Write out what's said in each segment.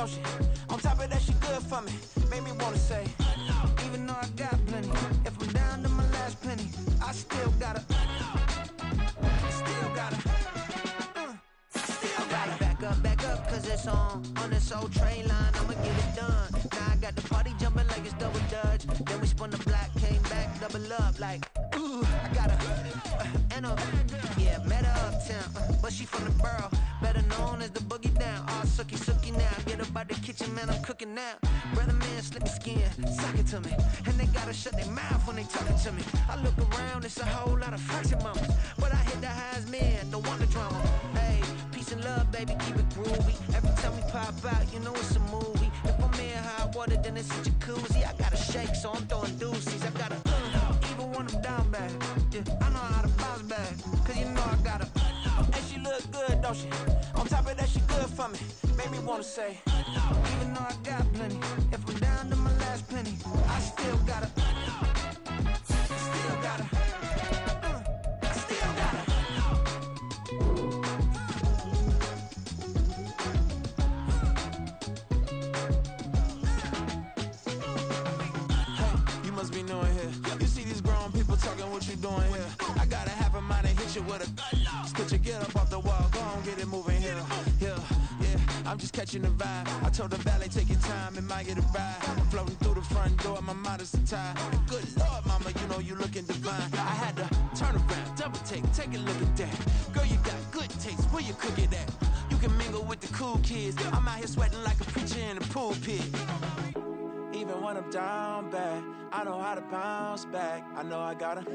don't she? On top of that, she good for me. Made me wanna say, even though I got plenty, if I'm down to my last penny, I still gotta, still gotta. Back up, cause it's on this old train line, I'ma get it done. Now I got the party jumping like it's double dutch. Then we spun the block, came back, double up like, ooh, I got yeah, met her uptown, but she from the borough, better known as the boogie down. All sookie now, get up out the kitchen, man, I'm cooking now. Brother man, slip your skin, suck it to me, and they gotta shut their mouth when they talking to me. I look around, it's a whole lot of fraction mamas, but I hit the highs, man, don't want the drama. Hey, peace and love, baby, keep it groovy. Every time we pop out, you know it's a movie. If I'm in hot water, then it's a jacuzzi. I gotta shake, so I'm throwing deuces. I gotta, even when I'm down bad, yeah, I know how to bounce back, cause you know I gotta, and she look good, don't she? On top of that, she good for me. Made me wanna say, even though I got plenty, if I'm down to my last penny, I still gotta, still gotta, I still gotta. Hey, you must be new in here. You see these grown people talking, what you doing here? I gotta have a mind and hit you with a could you get up off the wall, go on, get it moving here. Yeah, I'm just catching the vibe. I told the valet, take your time, it might get a ride. I'm floating through the front door, my mind is tied. Good Lord, mama, you know you looking divine. I had to turn around, double take a look at that. Girl, you got good taste, where you cook it at? You can mingle with the cool kids. I'm out here sweating like a preacher in the pulpit. Even when I'm down bad, I know how to bounce back. I know I got her,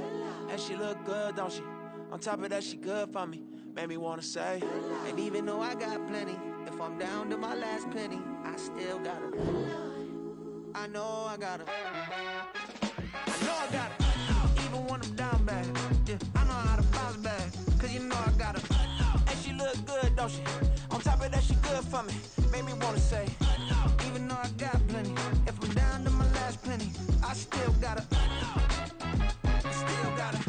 and she look good, don't she? On top of that, she good for me. Made me wanna say, and even though I got plenty, if I'm down to my last penny, I still got her. I know I got her. I know I got her. Even when I'm down bad, yeah, I know how to bounce back, cause you know I got her. And she look good, don't she? On top of that, she good for me. Made me wanna say, even though I got plenty, if I'm down to my last penny, I still got her. Still got her.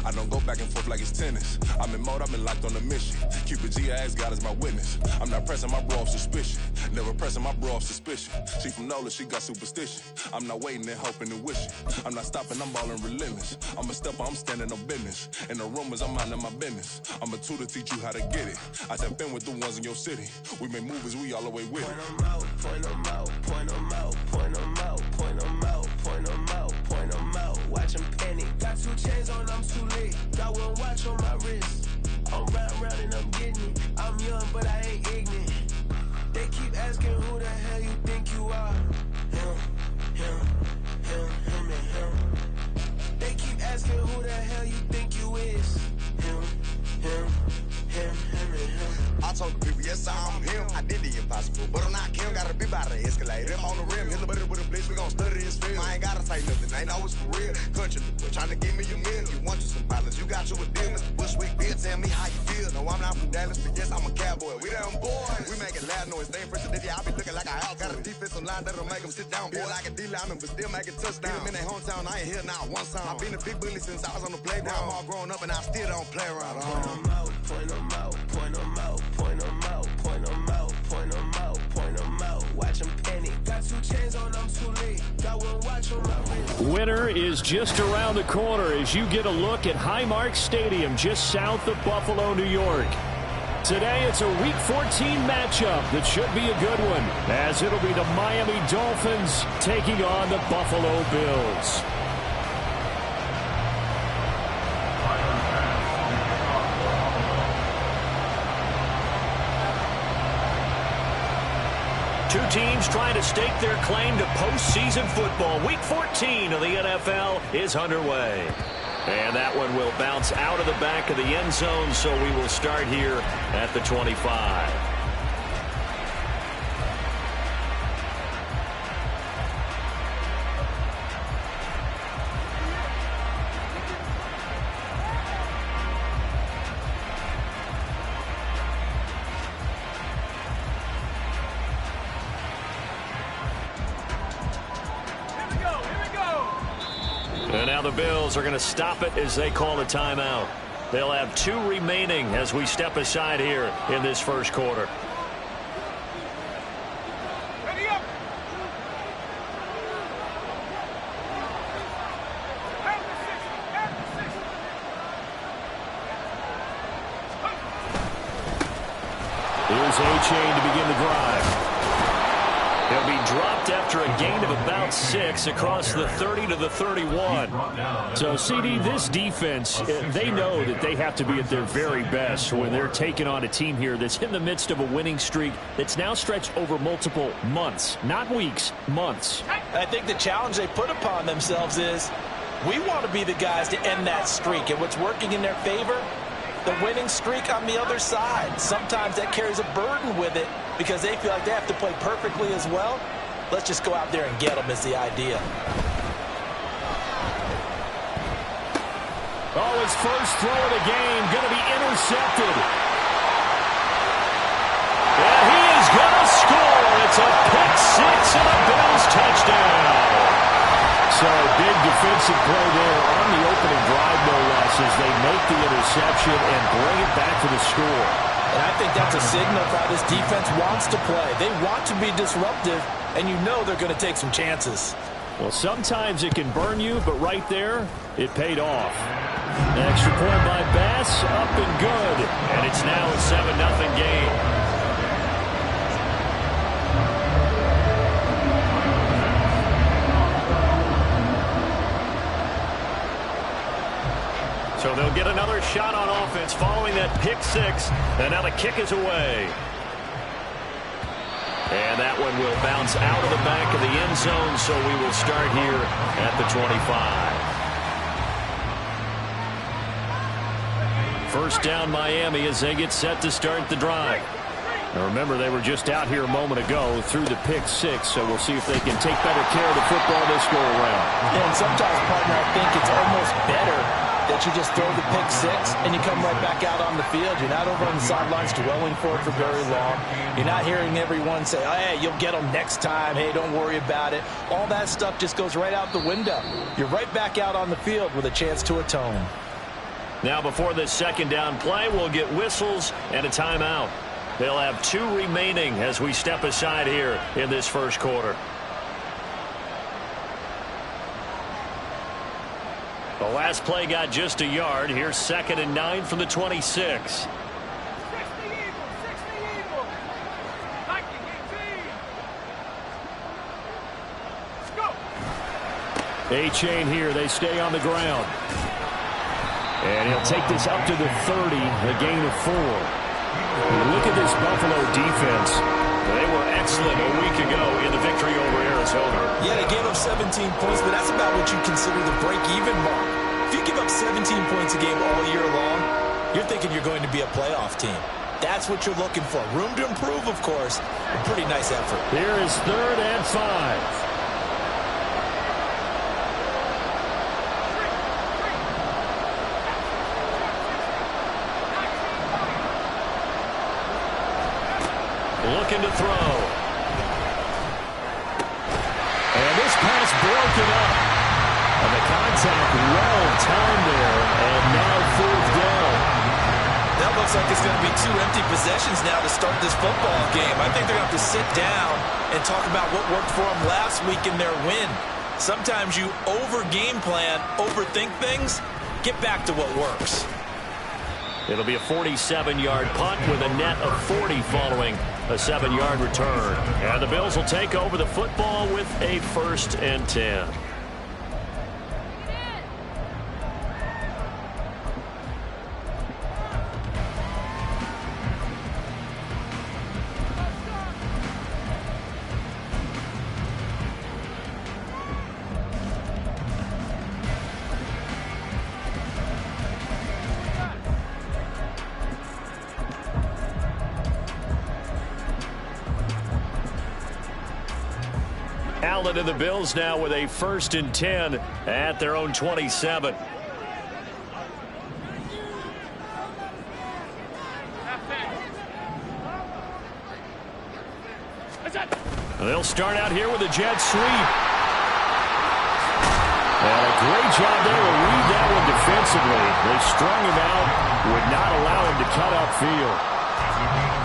I don't go back and forth like it's tennis. I'm in mode, I've been locked on a mission. Cupid G, I ask God as my witness. I'm not pressing my bro off suspicion. Never pressing my bro off suspicion. She from Nola, she got superstition. I'm not waiting and hoping and wishing. I'm not stopping, I'm balling relentless. I'm a stepper, I'm standing on business. In the rumors, I'm minding my business. I'm a tutor, teach you how to get it. I tap in with the ones in your city. We make movies, we all the way with it. Point them out, point them out, point them out, point them out, point them out, point them out, point them out. Watch them penny. Got 2 chains on, I'm too late. Got 1 watch on my wrist. I'm round and I'm getting it. I'm young, but I ain't ignorant. They keep asking who the hell you think you are. Him, and him. They keep asking who the hell you think you is. Him, and him. I told the people, yes, I'm him. I did the impossible, but I'm not Kim. Gotta be by the escalator. Him on the rim, hit the buddy with a blitz. We gon' study his film. I ain't gotta say nothing, ain't always for real. Country, trying to give me a meal. You want you some pilots, you got you a deal. Mr. Bushwick, Bill, tell me how you feel. No, I'm not from Dallas, but yes, I'm a cowboy. We them boys. We making loud noise. They ain't first today, I be looking like a house. Got a defensive line that'll make them sit down. Feel like a D-lineman, but still making touchdown. Them in their hometown, I ain't here now one time. I been a big bully since I was on the playground. I'm all grown up and I still don't play around. Point them out, point them out, point them out, point them out, point them out, point them out, point them out. Watch them penny. Got 2 chains on, I'm too late. Got 1 watch on my wrist. Winter is just around the corner as you get a look at Highmark Stadium just south of Buffalo, New York. Today, it's a Week 14 matchup that should be a good one, as it'll be the Miami Dolphins taking on the Buffalo Bills. Two teams trying to stake their claim to postseason football. Week 14 of the NFL is underway. And that one will bounce out of the back of the end zone, so we will start here at the 25. And now the Bills are going to stop it as they call a timeout. They'll have 2 remaining as we step aside here in this first quarter. Ready up. Here's A-Chain to begin the drive. He'll be dropped after a gain of about 6 across the 30 to the 31. So, CD, this defense, they know that they have to be at their very best when they're taking on a team here that's in the midst of a winning streak that's now stretched over multiple months, not weeks, months. I think the challenge they put upon themselves is we want to be the guys to end that streak. And what's working in their favor? The winning streak on the other side. Sometimes that carries a burden with it because they feel like they have to play perfectly as well. Let's just go out there and get them is the idea. Oh, his first throw of the game going to be intercepted. And he is going to score. It's a pick 6 and a Bills touchdown. So big defensive play there on the opening drive, no less, as they make the interception and bring it back to the score. And I think that's a signal of how this defense wants to play. They want to be disruptive, and you know they're going to take some chances. Well, sometimes it can burn you, but right there, it paid off. An extra point by Bass, up and good. And it's now a 7-0 game. So they'll get another shot on offense following that pick 6. And now the kick is away. And that one will bounce out of the back of the end zone, so we will start here at the 25. First down Miami as they get set to start the drive. Now remember, they were just out here a moment ago through the pick 6, so we'll see if they can take better care of the football this go around. And sometimes, partner, I think it's almost better that you just throw the pick 6 and you come right back out on the field. You're not over on the sidelines dwelling for it for very long. You're not hearing everyone say, oh, hey, you'll get them next time. Hey, don't worry about it. All that stuff just goes right out the window. You're right back out on the field with a chance to atone. Now before this second down play, we'll get whistles and a timeout. They'll have 2 remaining as we step aside here in this first quarter. The last play got just a yard. Here's 2nd and 9 from the 26. A-Chain here. They stay on the ground. And he'll take this up to the 30, a gain of 4. Look at this Buffalo defense. They were excellent a week ago in the victory over Arizona. Yeah, they gave up 17 points, but that's about what you consider the break-even mark. If you give up 17 points a game all year long, you're thinking you're going to be a playoff team. That's what you're looking for. Room to improve, of course. A pretty nice effort. Here is 3rd and 5. Looking to throw. And this pass broken up. And the contact well timed there. And now 4th down. That looks like it's going to be 2 empty possessions now to start this football game. I think they're going to have to sit down and talk about what worked for them last week in their win. Sometimes you over-game plan, overthink things, get back to what works. It'll be a 47-yard punt with a net of 40 following a 7-yard return. And the Bills will take over the football with a 1st and 10. Allen and the Bills now with a 1st and 10 at their own 27. They'll start out here with a jet sweep. And a great job there to read that one defensively. They strung him out, would not allow him to cut upfield.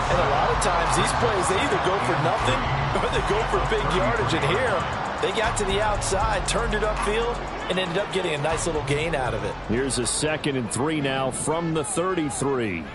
And a lot of times these plays, they either go for nothing or they go for big yardage. And here, they got to the outside, turned it upfield, and ended up getting a nice little gain out of it. Here's a 2nd and 3 now from the 33.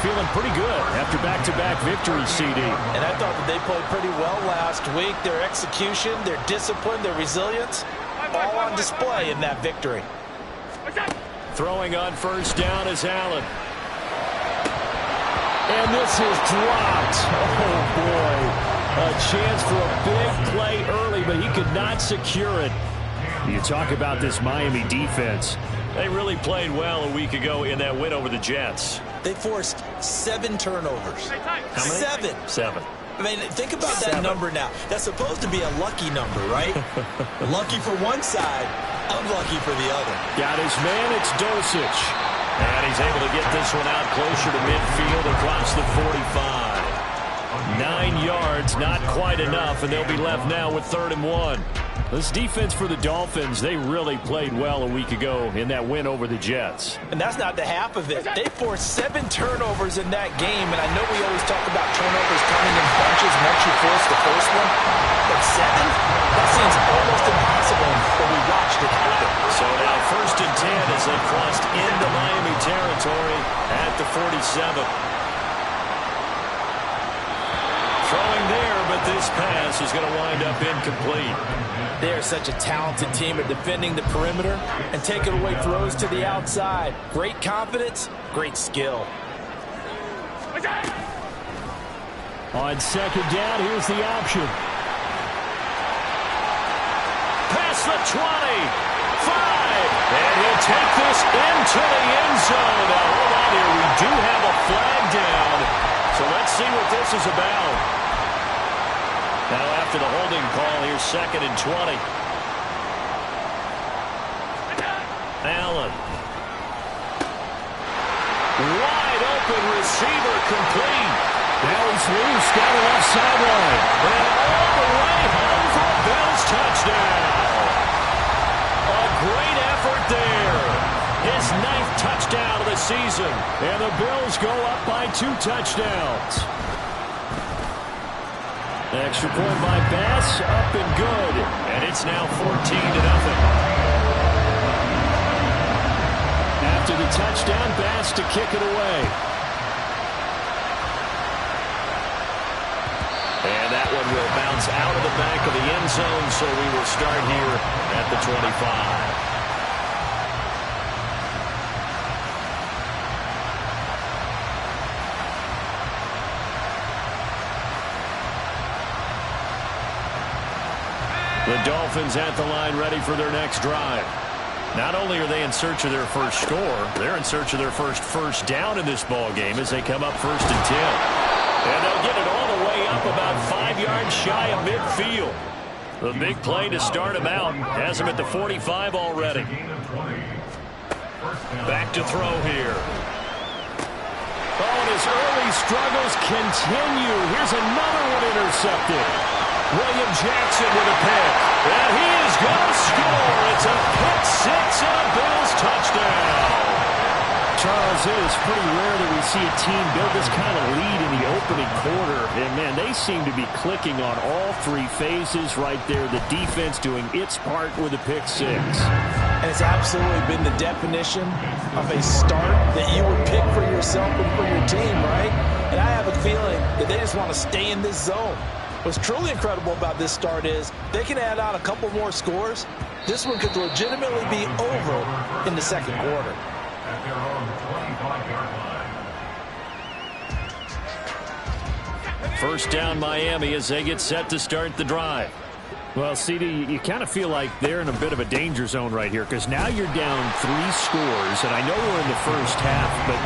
Feeling pretty good after back-to-back victories, CD. And I thought that they played pretty well last week. Their execution, their discipline, their resilience, all on display in that victory. Throwing on 1st down is Allen. And this is dropped. Oh, boy. A chance for a big play early, but he could not secure it. You talk about this Miami defense. They really played well a week ago in that win over the Jets. They forced 7 turnovers. How many? 7. I mean, think about that number now. That's supposed to be a lucky number, right? Lucky for one side, unlucky for the other. Got his man, it's Dosich. And he's able to get this one out closer to midfield across the 45. 9 yards, not quite enough, and they'll be left now with 3rd and 1. This defense for the Dolphins, they really played well a week ago in that win over the Jets. And that's not the half of it. They forced 7 turnovers in that game, and I know we always talk about turnovers coming in bunches once you force the first one. But 7? That seems almost impossible when we watched it happen. So now 1st and 10 as they crossed into Miami territory at the 47. Throwing there, but this pass is going to wind up incomplete. They are such a talented team at defending the perimeter and taking away throws to the outside. Great confidence, great skill. On 2nd down, here's the option. Past the 20, 5, and he'll take this into the end zone. Now, hold on here, we do have a flag down, so let's see what this is about. Now after the holding call, here's 2nd and 20. Allen. Wide open receiver complete. Now he's loose, got it off sideline. And all the way home for a Bills touchdown. A great effort there. His 9th touchdown of the season. And the Bills go up by 2 touchdowns. Extra point by Bass, up and good. And it's now 14-0. After the touchdown, Bass to kick it away. And that one will bounce out of the back of the end zone, so we will start here at the 25. The Dolphins at the line ready for their next drive. Not only are they in search of their first score, they're in search of their first down in this ball game as they come up 1st and 10. And they'll get it all the way up about 5 yards shy of midfield. The big play to start him out has him at the 45 already. Back to throw here. Oh, and his early struggles continue. Here's another one intercepted. William Jackson with a pick. And he is going to score. It's a pick six and a Bills touchdown. Charles, it is pretty rare that we see a team build this kind of lead in the opening quarter. And, man, they seem to be clicking on all three phases right there. The defense doing its part with a pick six. And it's absolutely been the definition of a start that you would pick for yourself and for your team, right? And I have a feeling that they just want to stay in this zone. What's truly incredible about this start is they can add on a couple more scores. This one could legitimately be over in the second quarter. At their own 25-yard line. First down Miami as they get set to start the drive. Well, CD, you kind of feel like they're in a bit of a danger zone right here because now you're down 3 scores, and I know we're in the first half, but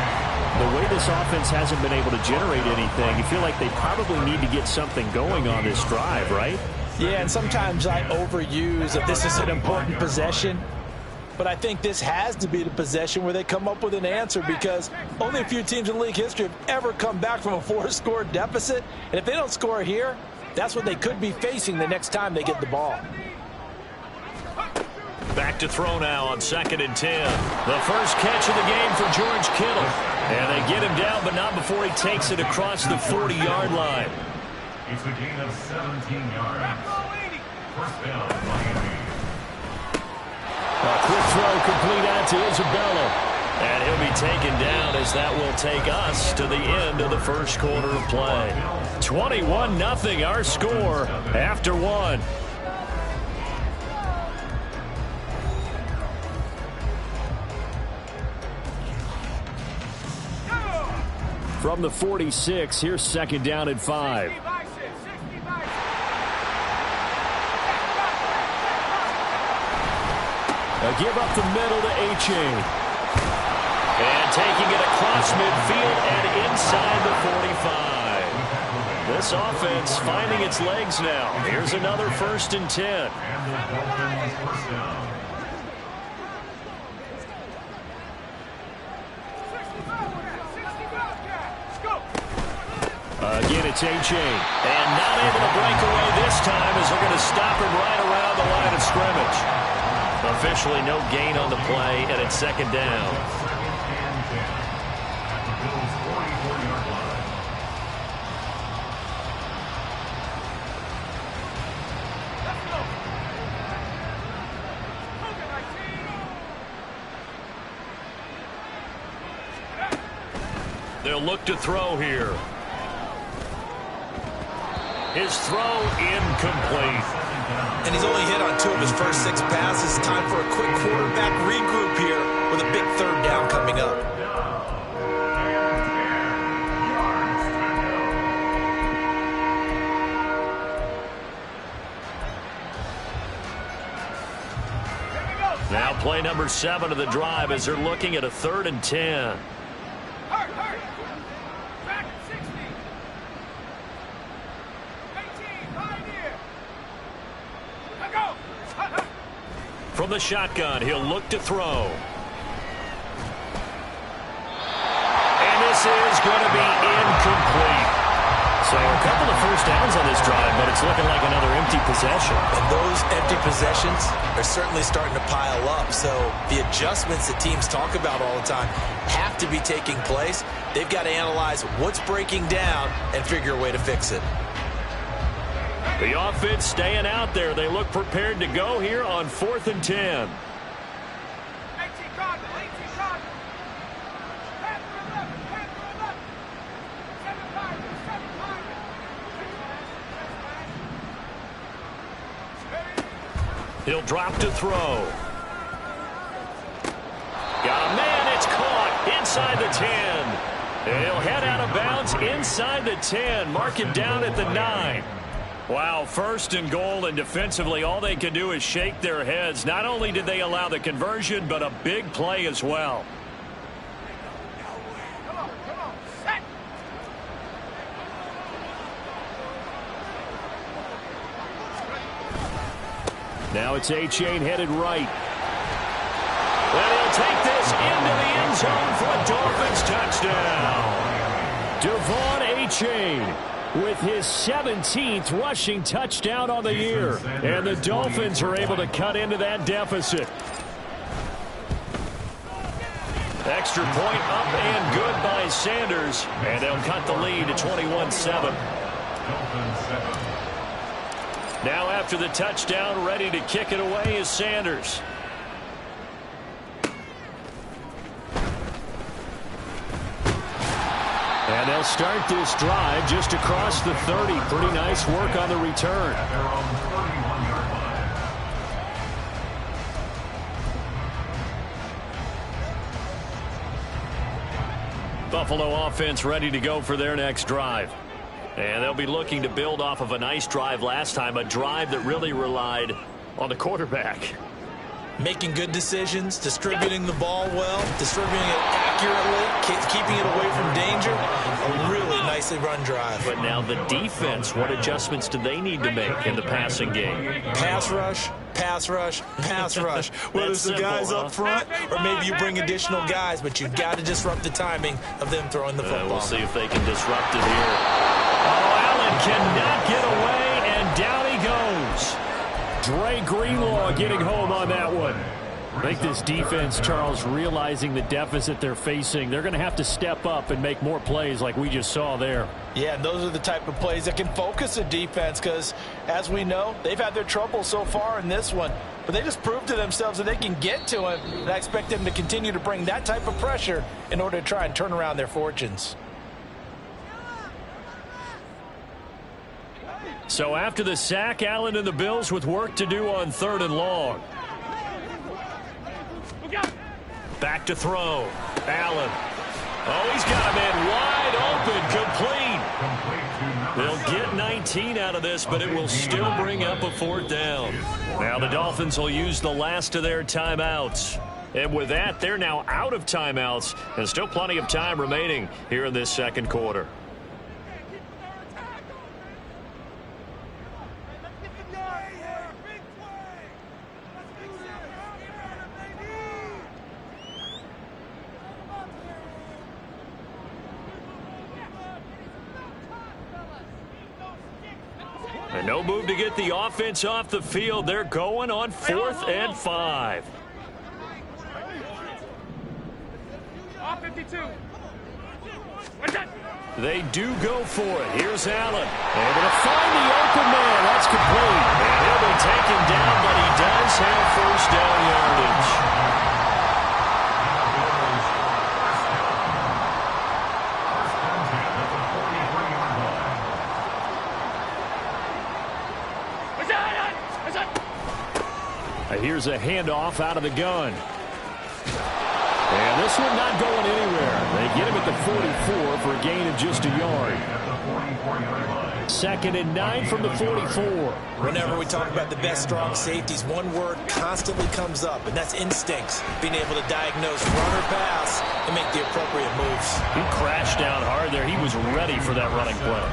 the way this offense hasn't been able to generate anything, you feel like they probably need to get something going on this drive, right? Yeah, and sometimes I overuse that this is an important possession. But I think this has to be the possession where they come up with an answer because only a few teams in league history have ever come back from a 4-score deficit. And if they don't score here, that's what they could be facing the next time they get the ball. Back to throw now on 2nd and 10. The first catch of the game for George Kittle. And they get him down, but not before he takes it across the 40-yard line. It's a gain of 17 yards. First down, Miami. A quick throw complete out to Isabella. And he'll be taken down as that will take us to the end of the first quarter of play. 21-0 our score after 1. From the 46, here's 2nd down and 5. A give up the middle to A-Chain. And taking it across midfield and inside the 45. This offense finding its legs now. Here's another 1st and 10. And the Dolphins first down. Again, it's A-Chain. And not able to break away this time as they're going to stop him right around the line of scrimmage. Officially no gain on the play, and it's 2nd down. They'll look to throw here. His throw incomplete. And he's only hit on 2 of his first 6 passes. Time for a quick quarterback regroup here with a big 3rd down coming up. Now play number 7 of the drive as they're looking at a 3rd and 10. From the shotgun, he'll look to throw. And this is going to be incomplete. So a couple of first downs on this drive, but it's looking like another empty possession. And those empty possessions are certainly starting to pile up. So the adjustments that teams talk about all the time have to be taking place. They've got to analyze what's breaking down and figure a way to fix it. The offense staying out there. They look prepared to go here on 4th and 10. He'll drop to throw. Got a man, it's caught inside the 10. He'll head out of bounds inside the 10. Mark him down at the 9. Wow, 1st and goal, and defensively all they can do is shake their heads. Not only did they allow the conversion, but a big play as well. Now it's A-Chain headed right. And he'll take this into the end zone for a Dolphins touchdown. Devon A-Chain with his 17th rushing touchdown on the year. And the Dolphins are able to cut into that deficit. Extra point up and good by Sanders. And they'll cut the lead to 21-7. Now after the touchdown, ready to kick it away is Sanders. And they'll start this drive just across the 30. Pretty nice work on the return. Buffalo offense ready to go for their next drive. And they'll be looking to build off of a nice drive last time, a drive that really relied on the quarterback. Making good decisions, distributing the ball well, distributing it accurately, keeping it away from danger. A really nicely run drive. But now the defense, what adjustments do they need to make in the passing game? Pass rush, pass rush, pass rush. Whether it's the guys up front or maybe you bring additional guys, but you've got to disrupt the timing of them throwing the football. We'll see if they can disrupt it here. Oh, Allen cannot get away, and down he goes. Dre Greenlaw getting home on that one. I think this defense, Charles, realizing the deficit they're facing, they're going to have to step up and make more plays like we just saw there. Yeah, and those are the type of plays that can focus a defense because, as we know, they've had their trouble so far in this one. But they just proved to themselves that they can get to him, and I expect them to continue to bring that type of pressure in order to try and turn around their fortunes. So after the sack, Allen and the Bills with work to do on 3rd and long. Back to throw. Allen. Oh, he's got a man wide open, complete. They'll get 19 out of this, but it will still bring up a 4th down. Now the Dolphins will use the last of their timeouts. And with that, they're now out of timeouts, and still plenty of time remaining here in this second quarter. And no move to get the offense off the field. They're going on 4th and 5. 52. They do go for it. Here's Allen. Able to find the open man. That's complete. And he'll be taken down, but he does have 1st down yardage. Here's a handoff out of the gun. And this one not going anywhere. They get him at the 44 for a gain of just a yard. 2nd and 9 from the 44. Whenever we talk about the best strong safeties, one word constantly comes up, and that's instincts. Being able to diagnose run or pass and make the appropriate moves. He crashed down hard there. He was ready for that running play.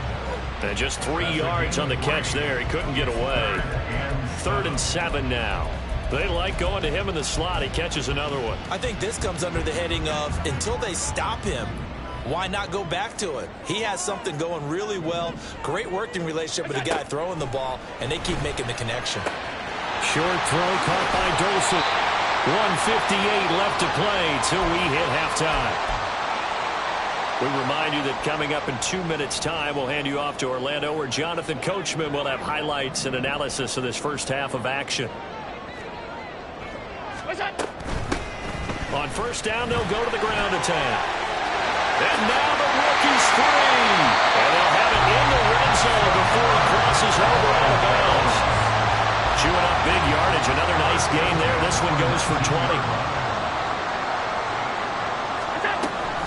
And just 3 yards on the catch there. He couldn't get away. 3rd and 7 now. They like going to him in the slot. He catches another one. I think this comes under the heading of until they stop him, why not go back to it? He has something going really well. Great working relationship with the guy throwing the ball, and they keep making the connection. Short throw caught by Dolson. 1:58 left to play till we hit halftime. We remind you that coming up in 2 minutes' time, we'll hand you off to Orlando, where Jonathan Coachman will have highlights and analysis of this first half of action. On 1st down, they'll go to the ground attack. And now the rookie's free. And they'll have it in the red zone before he crosses over out of bounds. Chewing up big yardage. Another nice gain there. This one goes for 20.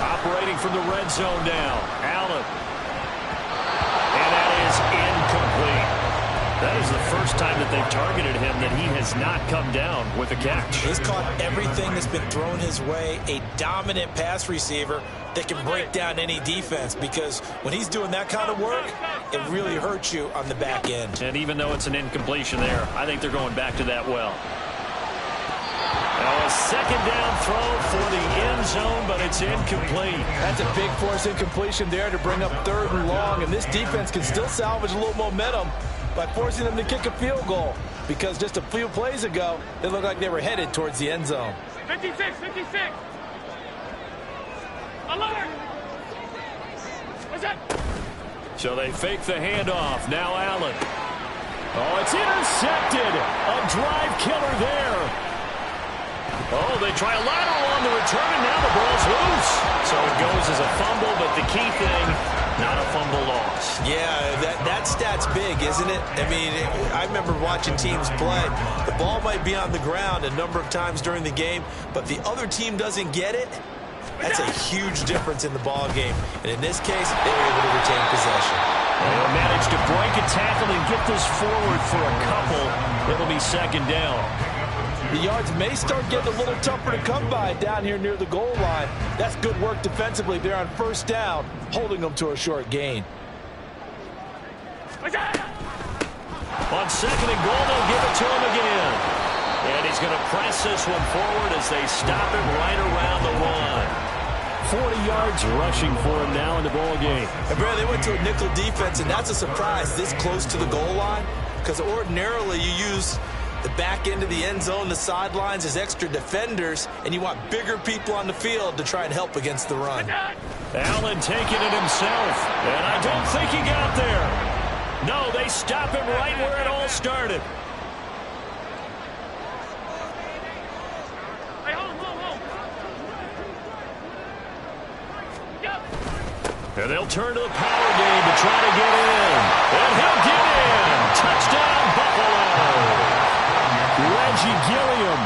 Operating from the red zone now. Allen. And that is incomplete. That is the first time that they've targeted him that he has not come down with a catch. He's caught everything that's been thrown his way. A dominant pass receiver that can break down any defense, because when he's doing that kind of work, it really hurts you on the back end. And even though it's an incompletion there, I think they're going back to that well. Now a second down throw for the end zone, but it's incomplete. That's a big force incompletion there to bring up 3rd and long, and this defense can still salvage a little momentum by forcing them to kick a field goal, because just a few plays ago, it looked like they were headed towards the end zone. 56. Alert! What's that? So they fake the handoff. Now Allen. Oh, it's intercepted. A drive killer there. Oh, they try a lateral on the return, and now the ball's loose. So it goes as a fumble, but the key thing, not a fumble loss. Yeah, that stat's big, isn't it? I mean, I remember watching teams play. The ball might be on the ground a number of times during the game, but the other team doesn't get it. That's a huge difference in the ball game. And in this case, they were able to retain possession. They'll manage to break a tackle and get this forward for a couple. It'll be second down. The yards may start getting a little tougher to come by down here near the goal line. That's good work defensively there on 1st down, holding them to a short gain. On 2nd and goal, they'll give it to him again. And he's going to press this one forward as they stop him right around the 1. 40 yards rushing for him now in the ball game. And Brad, they went to a nickel defense, and that's a surprise this close to the goal line, because ordinarily you use the back end of the end zone, the sidelines as extra defenders, and you want bigger people on the field to try and help against the run. Allen taking it himself, and I don't think he got there. No, they stop him right where it all started. And they'll turn to the power game to try to get in. And he'll get in. Touchdown, Buffalo. Reggie Gilliam,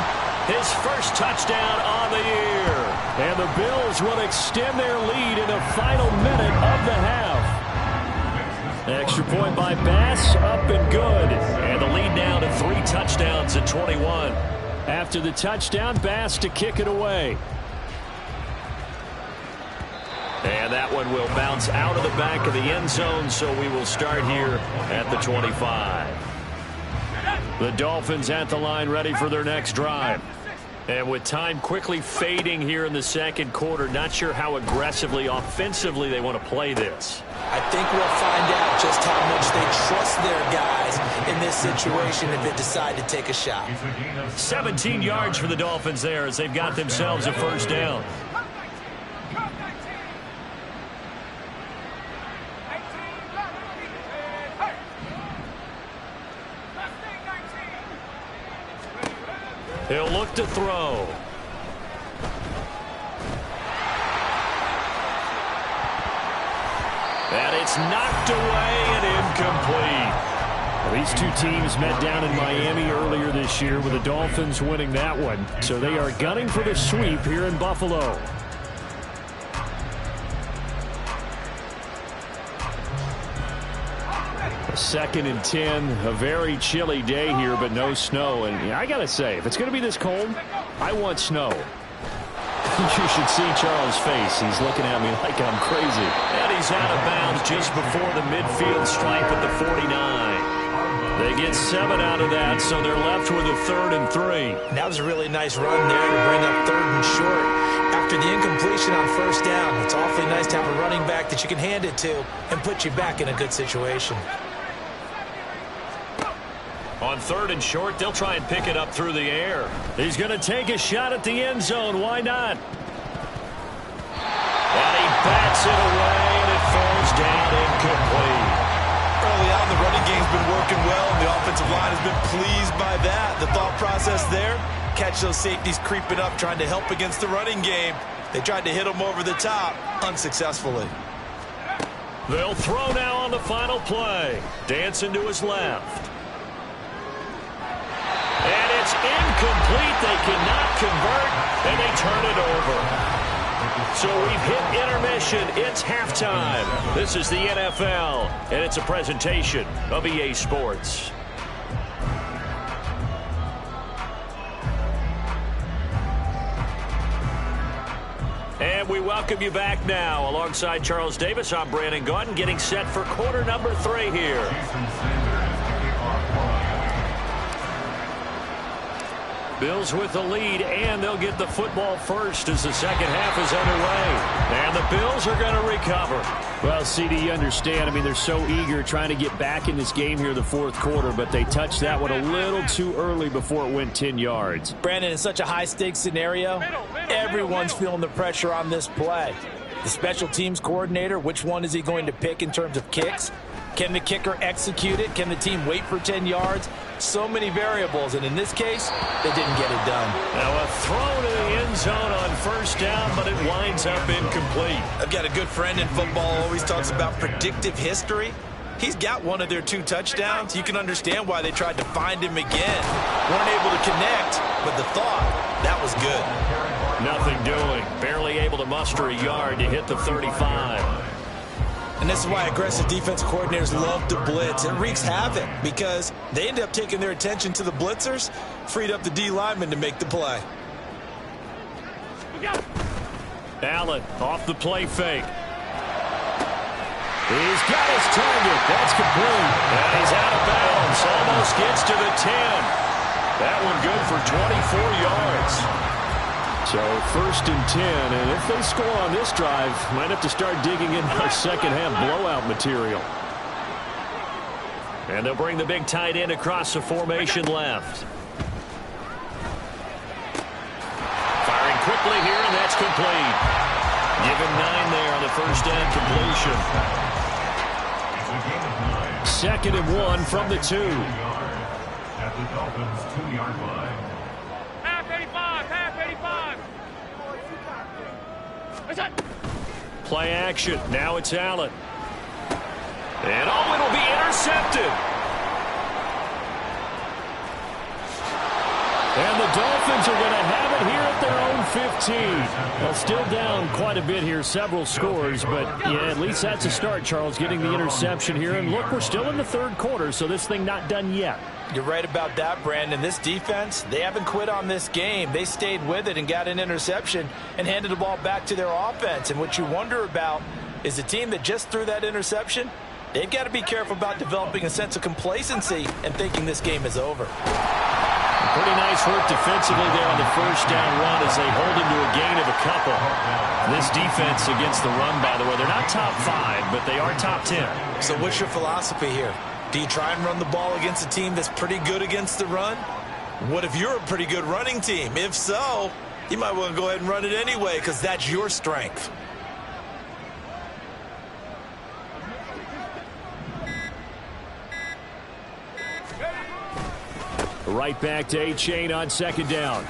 his first touchdown on the year. And the Bills will extend their lead in the final minute of the half. Extra point by Bass, up and good. And the lead now to 3 touchdowns at 21. After the touchdown, Bass to kick it away. And that one will bounce out of the back of the end zone, so we will start here at the 25. The Dolphins at the line ready for their next drive. And with time quickly fading here in the second quarter, not sure how aggressively, offensively they want to play this. I think we'll find out just how much they trust their guys in this situation if they decide to take a shot. 17 yards for the Dolphins there as they've got themselves a first down. He'll look to throw. And it's knocked away and incomplete. Well, these two teams met down in Miami earlier this year with the Dolphins winning that one. So they are gunning for the sweep here in Buffalo. A 2nd and 10, a very chilly day here, but no snow. And I got to say, if it's going to be this cold, I want snow. You should see Charles' face. He's looking at me like I'm crazy. And he's out of bounds just before the midfield stripe at the 49. They get 7 out of that, so they're left with a 3rd and 3. That was a really nice run there to bring up 3rd and short. After the incompletion on 1st down, it's awfully nice to have a running back that you can hand it to and put you back in a good situation. On 3rd and short, they'll try and pick it up through the air. He's going to take a shot at the end zone. Why not? And he bats it away, and it falls down incomplete. Early on, the running game's been working well, and the offensive line has been pleased by that. The thought process there, catch those safeties creeping up, trying to help against the running game. They tried to hit them over the top, unsuccessfully. They'll throw now on the final play. Dancing to his left. And it's incomplete. They cannot convert, and they turn it over. So we've hit intermission. It's halftime. This is the NFL, and it's a presentation of EA Sports. And we welcome you back now. Alongside Charles Davis, I'm Brandon Gaudin, getting set for quarter number 3 here. Bills with the lead, and they'll get the football first as the second half is underway. And the Bills are going to recover. Well, CD, you understand. I mean, they're so eager trying to get back in this game here in the fourth quarter, but they touched that one a little too early before it went 10 yards. Brandon, in such a high-stakes scenario, everyone's feeling the pressure on this play. The special teams coordinator, which one is he going to pick in terms of kicks? Can the kicker execute it? Can the team wait for 10 yards? So many variables, and in this case, they didn't get it done. Now a throw to the end zone on first down, but it winds up incomplete. I've got a good friend in football who always talks about predictive history. He's got one of their 2 touchdowns. You can understand why they tried to find him again. Weren't able to connect, but the thought, that was good. Nothing doing. Barely able to muster a yard to hit the 35. And this is why aggressive defensive coordinators love to blitz. It wreaks havoc because they end up taking their attention to the blitzers, freed up the D lineman to make the play. Allen off the play fake. He's got his target. That's complete. And he's out of bounds. Almost gets to the 10. That one good for 24 yards. So first and 10, and if they score on this drive, might have to start digging in our second half blowout material. And they'll bring the big tight end across the formation left. Firing quickly here, and that's complete. Give him 9 there on the first down completion. 2nd and 1 from the 2. At the Dolphins' 2-yard line. Half 85, half 85. What's that? Play action. Now it's Allen. And oh, it'll be intercepted. And the Dolphins are going to have it here at their own 15. Well, still down quite a bit here, several scores, but yeah, at least that's a start, Charles, getting the interception here. And look, we're still in the third quarter, so this thing not done yet. You're right about that, Brandon. This defense, they haven't quit on this game. They stayed with it and got an interception and handed the ball back to their offense. And what you wonder about is the team that just threw that interception, they've got to be careful about developing a sense of complacency and thinking this game is over. Pretty nice work defensively there on the first down run as they hold him to a gain of a couple. This defense against the run, by the way, they're not top 5, but they are top 10. So what's your philosophy here? Do you try and run the ball against a team that's pretty good against the run? What if you're a pretty good running team? If so, you might want to go ahead and run it anyway because that's your strength. Right back to A-Chain on 2nd down.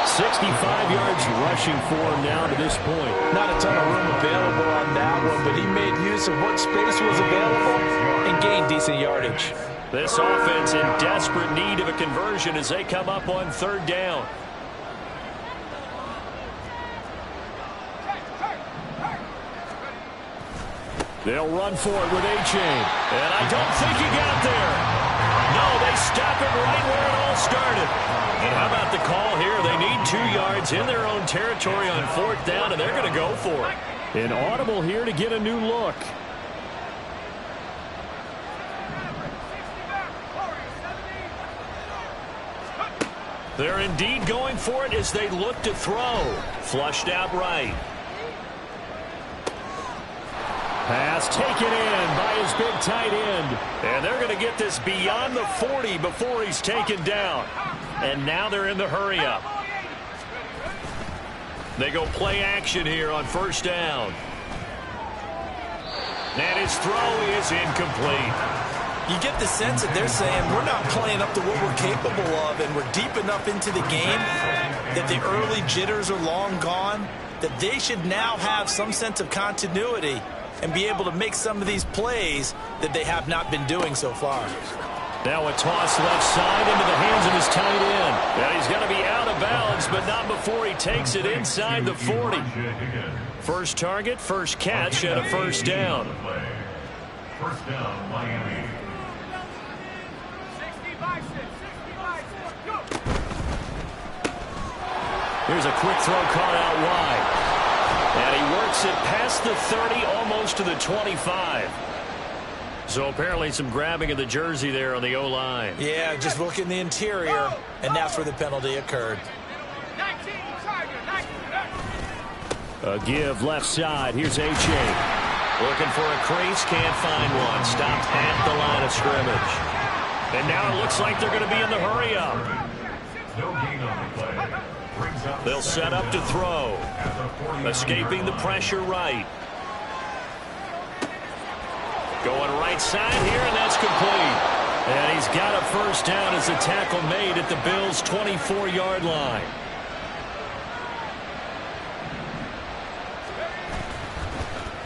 65 yards rushing for him now to this point. Not a ton of room available on that one, but he made use of what space was available and gained decent yardage. This offense in desperate need of a conversion as they come up on 3rd down. They'll run for it with A-Chain. And I don't think he got there. No, they stop him right where it all started. And how about the call here? They need 2 yards in their own territory on 4th down, and they're going to go for it. An audible here to get a new look. They're indeed going for it as they look to throw. Flushed out right. Pass taken in by his big tight end. And they're going to get this beyond the 40 before he's taken down. And now they're in the hurry-up. They go play action here on 1st down. And his throw is incomplete. You get the sense that they're saying we're not playing up to what we're capable of, and we're deep enough into the game that the early jitters are long gone, that they should now have some sense of continuity and be able to make some of these plays that they have not been doing so far. Now a toss left side into the hands of his tight end. Now he's going to be out of bounds, but not before he takes it inside the 40. First target, first catch, and a 1st down. 1st down, Miami. Here's a quick throw caught out wide. And he works it past the 30, almost to the 25. So apparently some grabbing of the jersey there on the O-line. Yeah, just look in the interior, and that's where the penalty occurred. A give left side. Here's A-Chain. Looking for a crease, can't find one. Stopped at the line of scrimmage. And now it looks like they're going to be in the hurry-up. They'll set up to throw. Escaping the pressure right. Going right side here, and that's complete. And he's got a first down as the tackle made at the Bills' 24-yard line.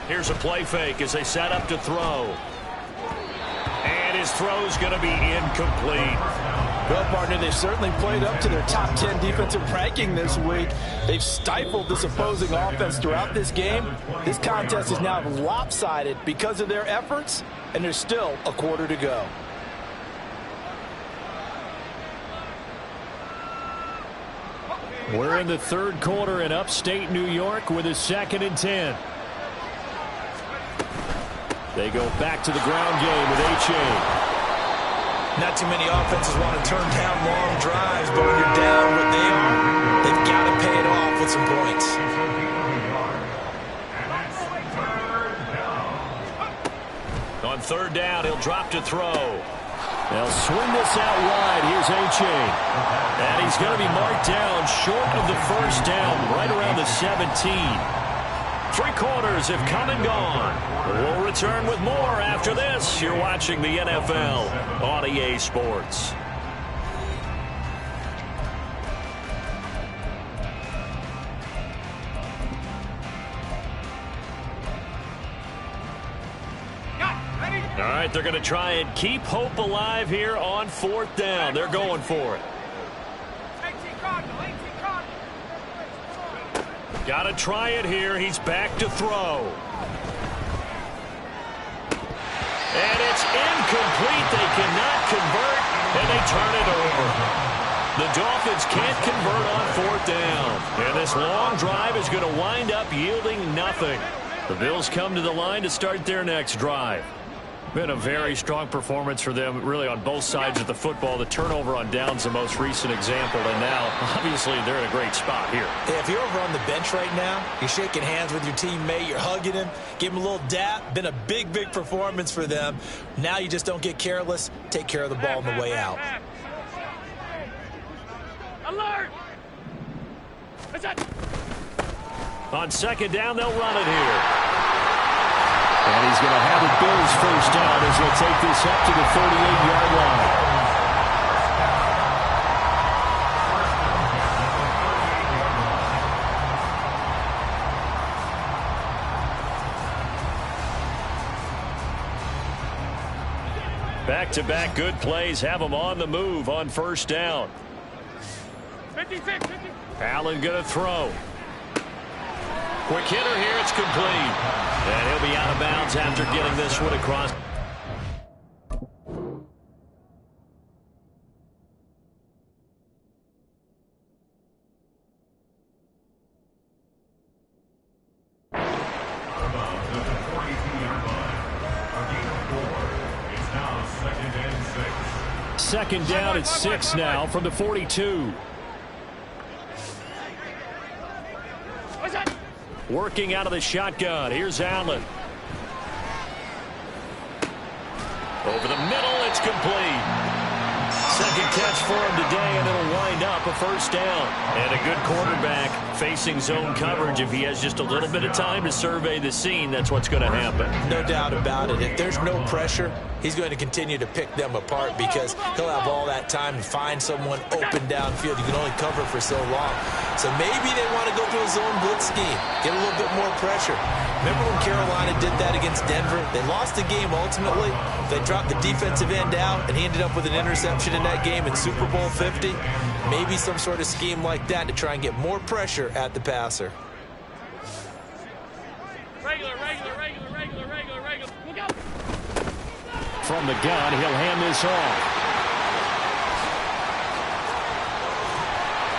Here's a play fake as they set up to throw. And his throw's going to be incomplete. Well, partner, they've certainly played up to their top 10 defensive ranking this week. They've stifled this opposing offense throughout this game. This contest is now lopsided because of their efforts, and there's still a quarter to go. We're in the third quarter in upstate New York with a 2nd and 10. They go back to the ground game with A-Chain. Not too many offenses want to turn down long drives, but when you're down what they are, they've got to pay it off with some points. On third down, he'll drop to throw. They'll swing this out wide. Here's A-Chain. And he's going to be marked down short of the first down, right around the 17. 3 quarters have come and gone. We'll return with more after this. You're watching the NFL on EA Sports. All right, they're going to try and keep hope alive here on 4th down. They're going for it. Got to try it here. He's back to throw. And it's incomplete. They cannot convert, and they turn it over. The Dolphins can't convert on 4th down. And this long drive is going to wind up yielding nothing. The Bills come to the line to start their next drive. Been a very strong performance for them, really, on both sides of the football. The turnover on downs, the most recent example, and now, obviously, they're in a great spot here. Yeah, if you're over on the bench right now, you're shaking hands with your teammate, you're hugging him, give him a little dap. Been a big, big performance for them. Now you just don't get careless. Take care of the ball on the way out. Alert! On 2nd down, they'll run it here. And he's going to have the Bills first down as they'll take this up to the 38-yard line. Back-to-back good plays have them on the move on 1st down. 56. Allen going to throw. Quick hitter here, it's complete. And he'll be out of bounds after getting this one across. Second down at 6 now from the 42. Working out of the shotgun. Here's Allen. Over the middle, it's complete. Second catch for him today, and it'll wind up a first down. And a good quarterback facing zone coverage. If he has just a little bit of time to survey the scene, that's what's going to happen. No doubt about it. If there's no pressure, he's going to continue to pick them apart because he'll have all that time to find someone open downfield. You can only cover for so long. So maybe they want to go to a zone blitz scheme, get a little bit more pressure. Remember when Carolina did that against Denver? They lost the game ultimately. They dropped the defensive end out, and he ended up with an interception in that game in Super Bowl 50. Maybe some sort of scheme like that to try and get more pressure at the passer. Regular. Look out. From the gun, he'll hand this off.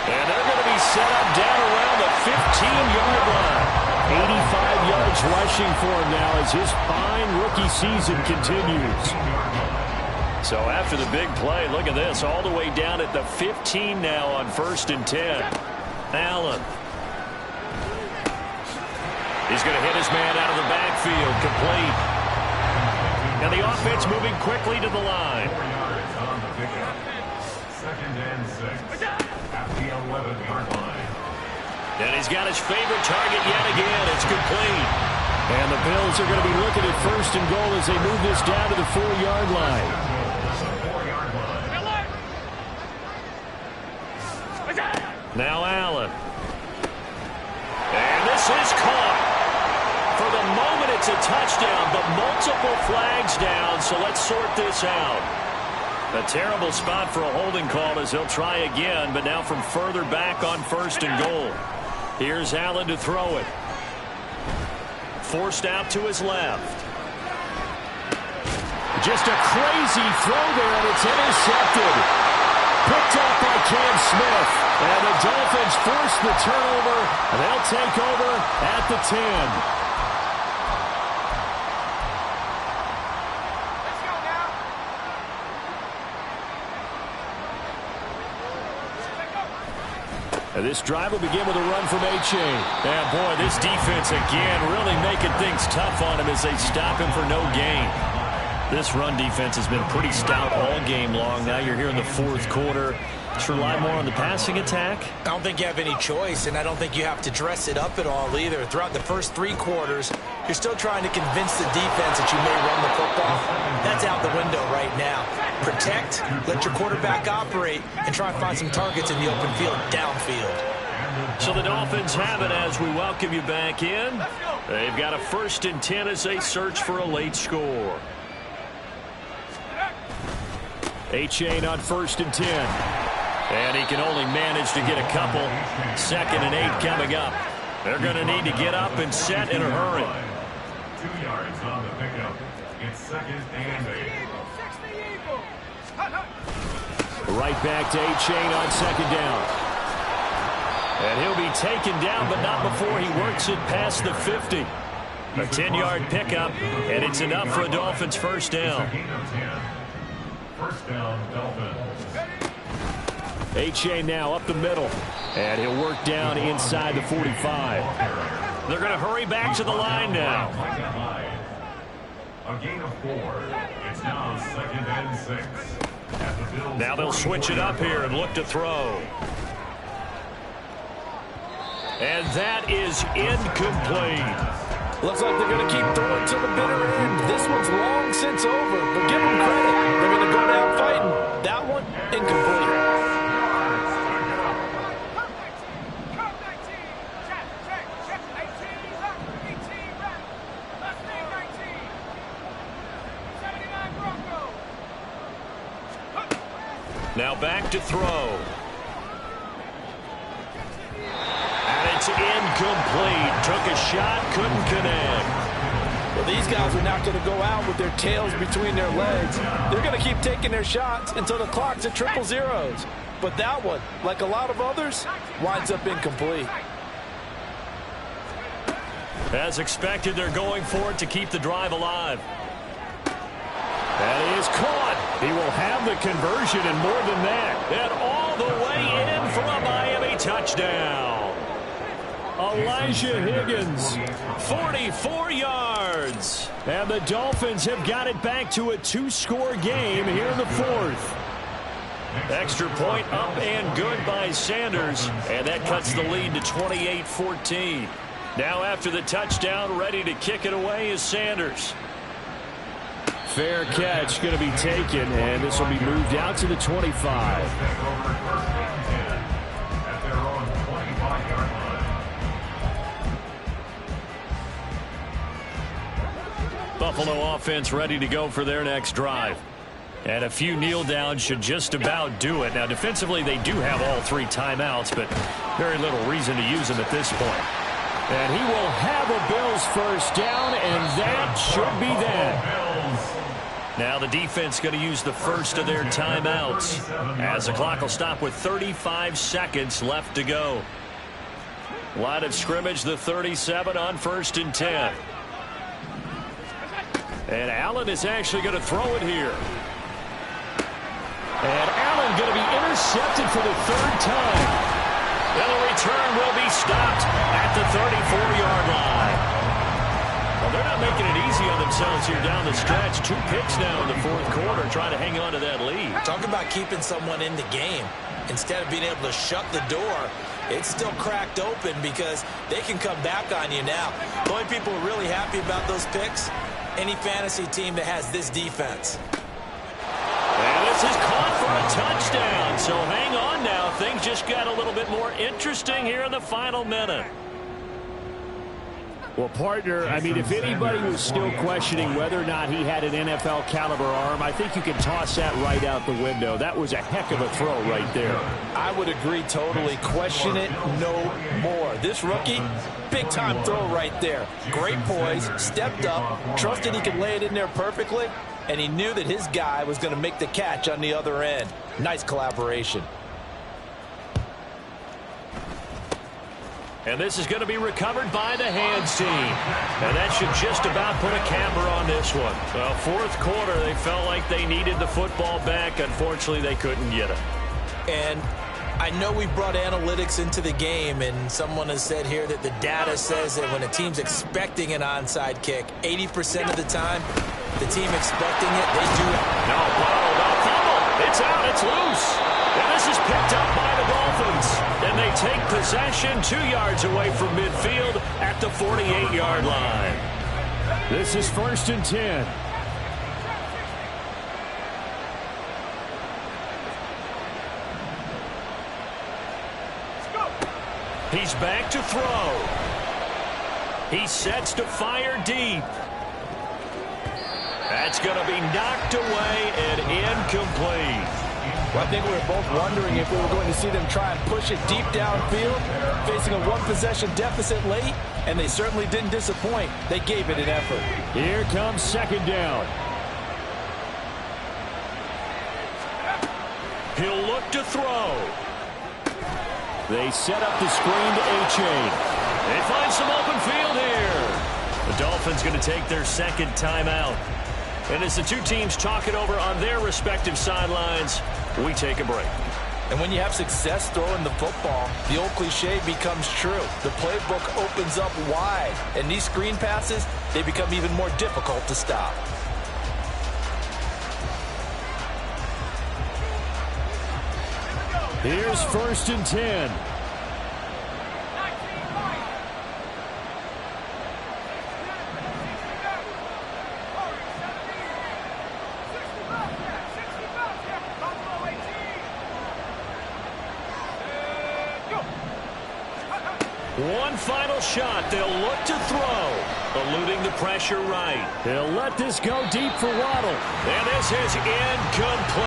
And they're going to be set up down around the 15-yard line. 85 yards yards rushing for him now as his fine rookie season continues. So after the big play, look at this, all the way down at the 15 now on 1st and 10. Allen. He's going to hit his man out of the backfield, complete. And the offense moving quickly to the line. 4 yards on the pickup. 2nd and 6 at the 11-yard line. And he's got his favorite target yet again. It's complete. And the Bills are going to be looking at 1st and goal as they move this down to the 4-yard line. Now Allen. And this is caught. For the moment, it's a touchdown, but multiple flags down, so let's sort this out. A terrible spot for a holding call as he'll try again, but now from further back on 1st and goal. Here's Allen to throw it. Forced out to his left. Just a crazy throw there, and it's intercepted. Picked up by Cam Smith. And the Dolphins force the turnover, and they'll take over at the 10. And this drive will begin with a run from A-Chain. And boy, this defense again really making things tough on him as they stop him for no gain. This run defense has been pretty stout all game long. Now you're here in the 4th quarter. Let's rely more on the passing attack. I don't think you have any choice, and I don't think you have to dress it up at all either. Throughout the first 3 quarters, you're still trying to convince the defense that you may run the football. That's out the window right now. Protect, let your quarterback operate, and try and find some targets in the open field, downfield. So the Dolphins have it as we welcome you back in. They've got a 1st and 10 as they search for a late score. A-Chain on 1st and 10. And he can only manage to get a couple. 2nd and 8 coming up. They're going to need to get up and set in a hurry. 2 yards on the pickup. It's 2nd and 8. Right back to A-Chain on 2nd down. And he'll be taken down, but not before he works it past the 50. A 10-yard pickup, and it's enough for a Dolphins 1st down. 1st down, Dolphins. A-Chain now up the middle. And he'll work down inside the 45. They're going to hurry back to the line now. A gain of 4. It's now 2nd and 6. Now they'll switch it up here and look to throw. And that is incomplete. Looks like they're going to keep throwing to the bitter end. This one's long since over, but give them credit. They're going to go down fighting. That one, incomplete. Now back to throw. And it's incomplete. Took a shot, couldn't connect. Well, these guys are not going to go out with their tails between their legs. They're going to keep taking their shots until the clock's at 000. But that one, like a lot of others, winds up incomplete. As expected, they're going for it to keep the drive alive. That is caught. He will have the conversion and more than that. And all the way in for a Miami touchdown. Elijah Higgins. 44 yards. And the Dolphins have got it back to a 2-score game here in the 4th. Extra point up and good by Sanders. And that cuts the lead to 28-14. Now after the touchdown, ready to kick it away is Sanders. Fair catch going to be taken, and this will be moved out to the 25. Buffalo offense ready to go for their next drive. And a few kneel downs should just about do it. Now, defensively, they do have all 3 timeouts, but very little reason to use them at this point. And he will have a Bills 1st down, and that should be that. Now the defense going to use the first of their timeouts as the clock will stop with 35 seconds left to go. Line of scrimmage, the 37 on 1st and 10. And Allen is actually going to throw it here. And Allen going to be intercepted for the 3rd time. And the return will be stopped at the 34-yard line. Well, they're not making it easy on themselves here down the stretch. 2 picks now in the 4th quarter, trying to hang on to that lead. Talk about keeping someone in the game. Instead of being able to shut the door, it's still cracked open because they can come back on you now. The only people who are really happy about those picks, any fantasy team that has this defense. And this is caught for a touchdown. So hang on now. Things just got a little bit more interesting here in the final minute. Well, partner, I mean, if anybody was still questioning whether or not he had an NFL caliber arm, I think you can toss that right out the window. That was a heck of a throw right there. I would agree totally. Question it no more. This rookie, big-time throw right there. Great poise, stepped up, trusted he could lay it in there perfectly, and he knew that his guy was going to make the catch on the other end. Nice collaboration. And this is going to be recovered by the hands team. And that should just about put a camper on this one. Well, 4th quarter, they felt like they needed the football back. Unfortunately, they couldn't get it. And I know we brought analytics into the game, and someone has said here that the data says that when a team's expecting an onside kick, 80% of the time, the team expecting it, they do it. No, fumble. It's out. It's loose. And this is picked up by the Dolphins. And they take possession 2 yards away from midfield at the 48-yard line. This is 1st and 10. He's back to throw. He sets to fire deep. That's going to be knocked away and incomplete. Well, I think we were both wondering if we were going to see them try and push it deep downfield, facing a 1-possession deficit late, and they certainly didn't disappoint. They gave it an effort. Here comes 2nd down. He'll look to throw. They set up the screen to A-Chain. They find some open field here. The Dolphins going to take their 2nd timeout. And as the 2 teams talk it over on their respective sidelines, we take a break. And when you have success throwing the football, the old cliche becomes true. The playbook opens up wide, and these screen passes, they become even more difficult to stop. Here's 1st and 10. One final shot. They'll look to throw. Eluding the pressure right. They'll let this go deep for Waddle. And this is incomplete.